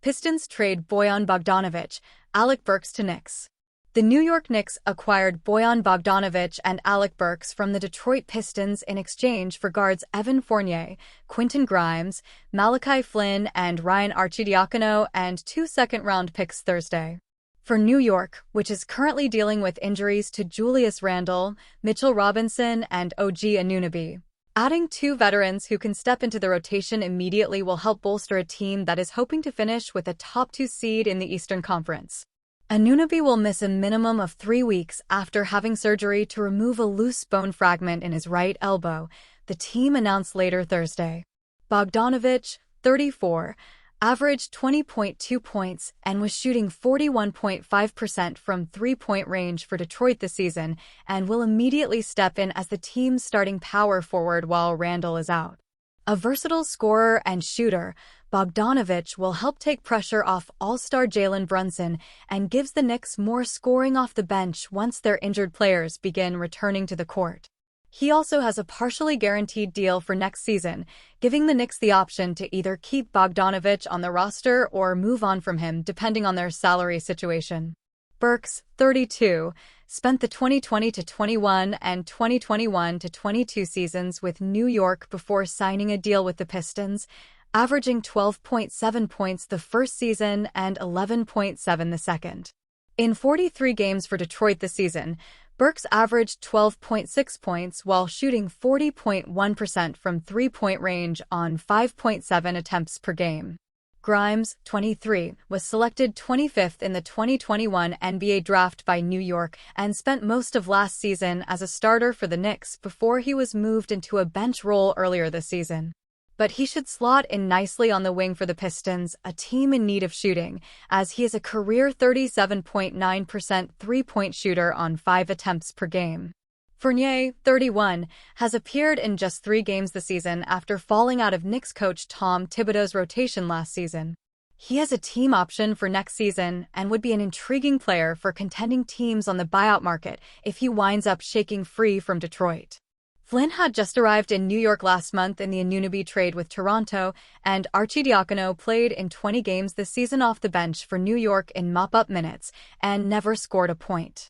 Pistons trade Bojan Bogdanovic, Alec Burks to Knicks. The New York Knicks acquired Bojan Bogdanovic and Alec Burks from the Detroit Pistons in exchange for guards Evan Fournier, Quentin Grimes, Malachi Flynn, and Ryan Arcidiacono, and 2 second-round picks Thursday. For New York, which is currently dealing with injuries to Julius Randle, Mitchell Robinson, and OG Anunoby, adding 2 veterans who can step into the rotation immediately will help bolster a team that is hoping to finish with a top 2 seed in the Eastern Conference. Anunoby will miss a minimum of 3 weeks after having surgery to remove a loose bone fragment in his right elbow, the team announced later Thursday. Bogdanovic, 34, averaged 20.2 points and was shooting 41.5% from three-point range for Detroit this season and will immediately step in as the team's starting power forward while Randle is out. A versatile scorer and shooter, Bogdanovic will help take pressure off All-Star Jalen Brunson and gives the Knicks more scoring off the bench once their injured players begin returning to the court. He also has a partially guaranteed deal for next season, giving the Knicks the option to either keep Bogdanovic on the roster or move on from him depending on their salary situation. Burks, 32, spent the 2020-21 and 2021-22 seasons with New York before signing a deal with the Pistons, averaging 12.7 points the first season and 11.7 the second. In 43 games for Detroit this season, Burks averaged 12.6 points while shooting 40.1% from three-point range on 5.7 attempts per game. Grimes, 23, was selected 25th in the 2021 NBA Draft by New York and spent most of last season as a starter for the Knicks before he was moved into a bench role earlier this season. But he should slot in nicely on the wing for the Pistons, a team in need of shooting, as he is a career 37.9% three-point shooter on 5 attempts per game. Fournier, 31, has appeared in just 3 games this season after falling out of Knicks coach Tom Thibodeau's rotation last season. He has a team option for next season and would be an intriguing player for contending teams on the buyout market if he winds up shaking free from Detroit. Flynn had just arrived in New York last month in the Anunoby trade with Toronto, and Arcidiacono played in 20 games this season off the bench for New York in mop-up minutes and never scored a point.